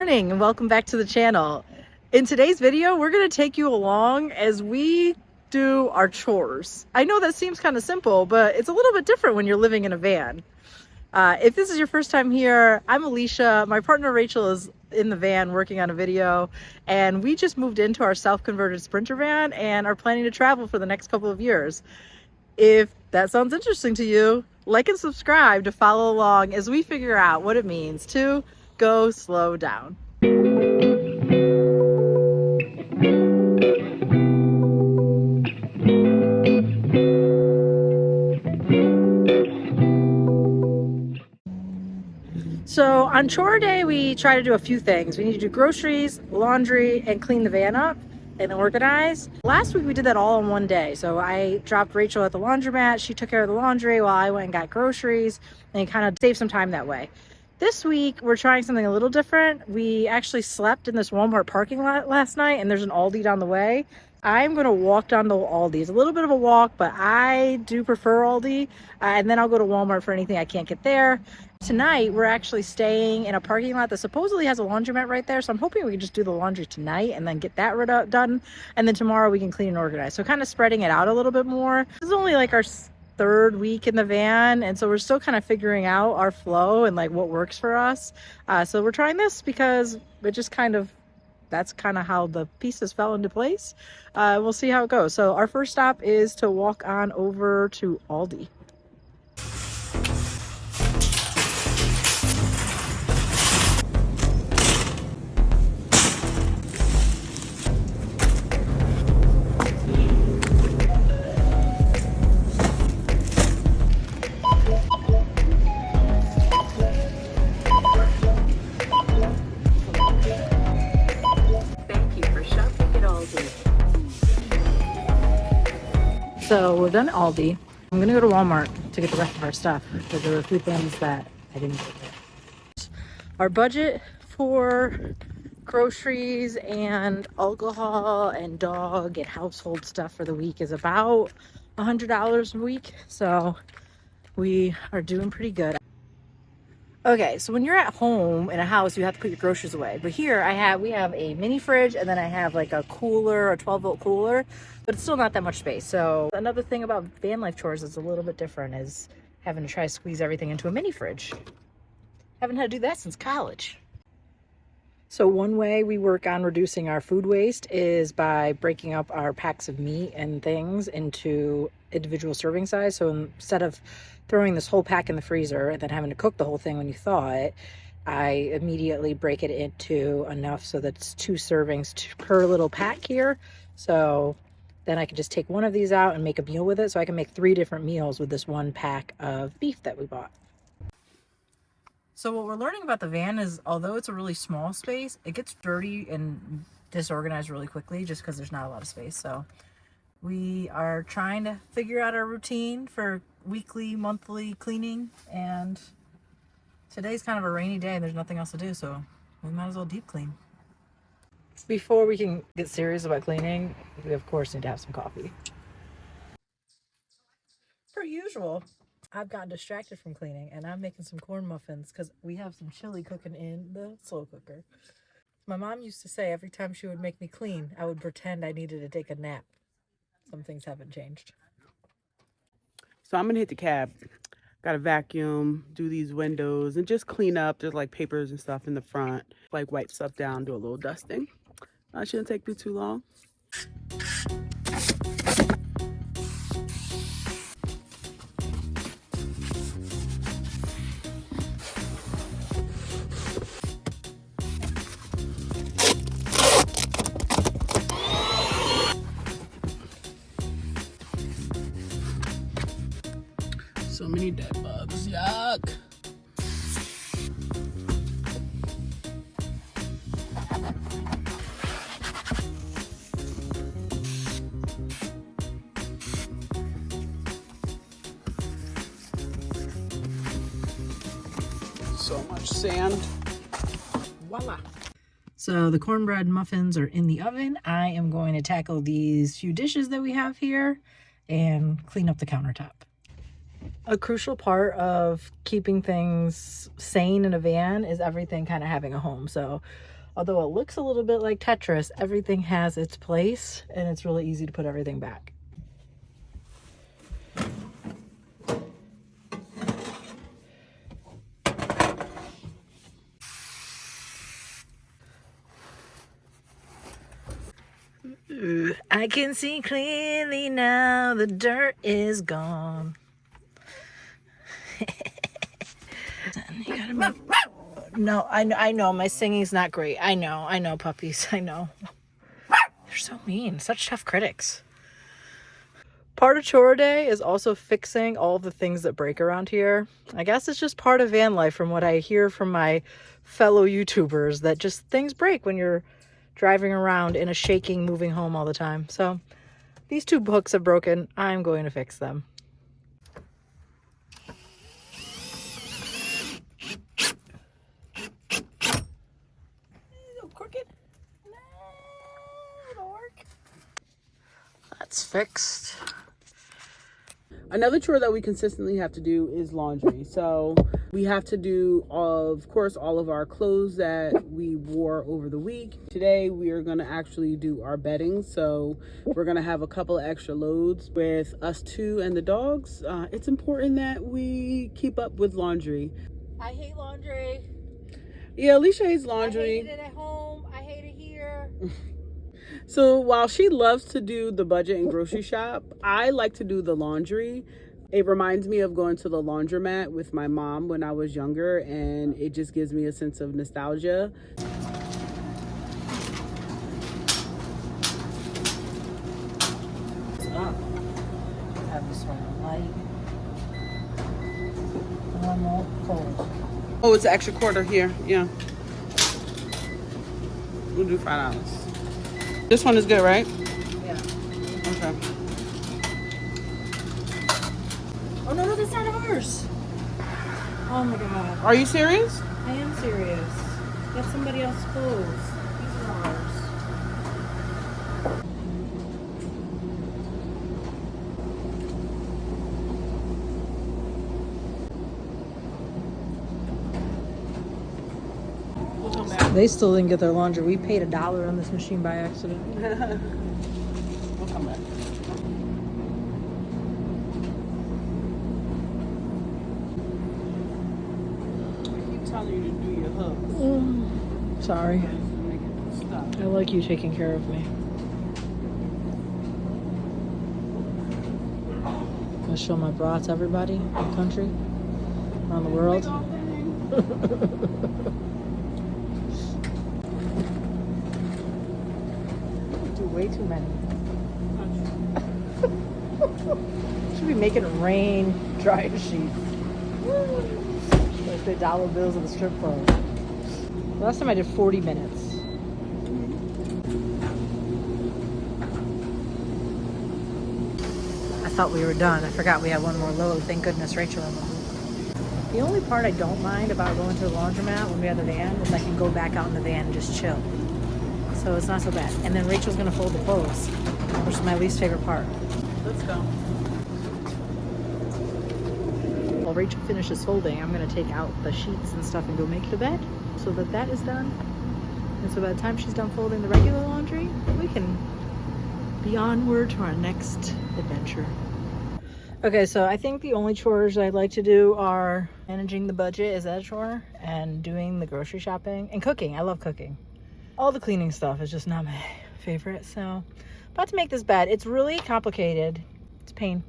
morning and welcome back to the channel. In today's video, we're going to take you along as we do our chores. I know that seems kind of simple, but it's a little bit different when you're living in a van. If this is your first time here, I'm Alicia. My partner Rachel is in the van working on a video, and we just moved into our self-converted Sprinter van and are planning to travel for the next couple of years. If that sounds interesting to you, like and subscribe to follow along as we figure out what it means to go slow down. So on chore day, we try to do a few things. We need to do groceries, laundry, and clean the van up and organize. Last week we did that all in one day. So I dropped Rachel at the laundromat. She took care of the laundry while I went and got groceries, and kind of saved some time that way. This week we're trying something a little different. We actually slept in this Walmart parking lot last night, and there's an Aldi down the way. I'm going to walk down to Aldi. It's a little bit of a walk, but I do prefer Aldi. And then I'll go to Walmart for anything I can't get there. Tonight, we're actually staying in a parking lot that supposedly has a laundromat right there. So I'm hoping we can just do the laundry tonight and then get that done. And then tomorrow we can clean and organize. So kind of spreading it out a little bit more. This is only like our third week in the van. And so we're still kind of figuring out our flow and like what works for us. So we're trying this because it just that's kind of how the pieces fell into place. We'll see how it goes. So our first stop is to walk on over to Aldi. So we're done at Aldi. I'm gonna go to Walmart to get the rest of our stuff because there were a few things that I didn't get. Our budget for groceries and alcohol and dog and household stuff for the week is about $100 a week. So we are doing pretty good. Okay, so when you're at home in a house, you have to put your groceries away. But here we have a mini fridge, and then I have like a cooler, a 12-volt cooler, but it's still not that much space. So another thing about van life chores is a little bit different is having to try to squeeze everything into a mini fridge. Haven't had to do that since college. So one way we work on reducing our food waste is by breaking up our packs of meat and things into individual serving size. So instead of throwing this whole pack in the freezer and then having to cook the whole thing when you thaw it, I immediately break it into enough so that it's 2 servings per little pack here. So then I can just take one of these out and make a meal with it. So I can make 3 different meals with this one pack of beef that we bought. So what we're learning about the van is, although it's a really small space, it gets dirty and disorganized really quickly just because there's not a lot of space. So we are trying to figure out our routine for weekly, monthly cleaning, and today's kind of a rainy day and there's nothing else to do, so we might as well deep clean. Before we can get serious about cleaning, we of course need to have some coffee. Per usual, I've gotten distracted from cleaning and I'm making some corn muffins because we have some chili cooking in the slow cooker. My mom used to say every time she would make me clean, I would pretend I needed to take a nap. Some things haven't changed. So I'm gonna hit the cab. Got to vacuum, do these windows, and just clean up. There's like papers and stuff in the front. Like wipe stuff down, do a little dusting. Shouldn't take me too long. So many dead bugs, yuck. So much sand. Voila. So the cornbread muffins are in the oven. I am going to tackle these few dishes that we have here and clean up the countertop. A crucial part of keeping things sane in a van is everything kind of having a home. So Although it looks a little bit like Tetris, everything has its place and it's really easy to put everything back. I can see clearly now, the dirt is gone. You gotta move. No, I know my singing's not great. I know puppies, I know. They're so mean, such tough critics. Part of chore day is also fixing all of the things that break around here. I guess it's just part of van life from what I hear from my fellow YouTubers, that just things break when you're driving around in a shaking, moving home all the time. So these two hooks have broken. I'm going to fix them. Crooked. No, it'll work. That's fixed. Another chore that we consistently have to do is laundry. So we have to do, of course, all of our clothes that we wore over the week. Today we are going to actually do our bedding. So we're going to have a couple of extra loads with us two and the dogs. It's important that we keep up with laundry. I hate laundry. Yeah, Alicia hates laundry. I hate it at home. I hate it here. So while she loves to do the budget and grocery shop, I like to do the laundry. It reminds me of going to the laundromat with my mom when I was younger, and it just gives me a sense of nostalgia. Have this one light, normal, cold. Oh, it's an extra quarter here. Yeah. We'll do $5. This one is good, right? Yeah. Okay. Oh no, that's not ours. Oh my god. Are you serious? I am serious. That's somebody else's clothes. These are ours. They still didn't get their laundry. We paid $1 on this machine by accident. We'll come back. I keep telling you to do your hooks. Sorry. I like you taking care of me. I'm gonna show my bra to everybody in the country, around the world. Do way too many. Should be making it rain, dry sheets. Like the dollar bills at the strip club. Last time I did 40 minutes. I thought we were done. I forgot we had one more load. Thank goodness Rachel removed. The only part I don't mind about going to the laundromat when we have the van is I can go back out in the van and just chill. So it's not so bad. And then Rachel's gonna fold the clothes, which is my least favorite part. Let's go. While Rachel finishes folding, I'm gonna take out the sheets and stuff and go make the bed so that that is done. And so by the time she's done folding the regular laundry, we can be onward to our next adventure. Okay, so I think the only chores I'd like to do are managing the budget, is that a chore? And doing the grocery shopping and cooking. I love cooking. All the cleaning stuff is just not my favorite. So about to make this bed. It's really complicated. It's a pain,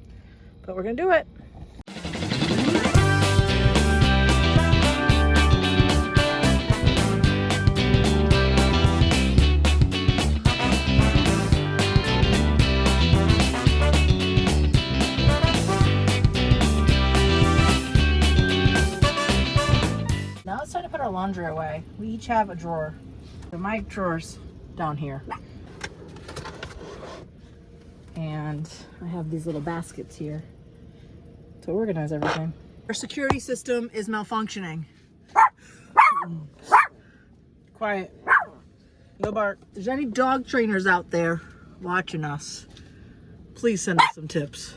but we're gonna do it. Now it's time to put our laundry away. We each have a drawer. So my drawer's down here. And I have these little baskets here to organize everything. Our security system is malfunctioning. Quiet. No bark. If there's any dog trainers out there watching us, please send us some tips.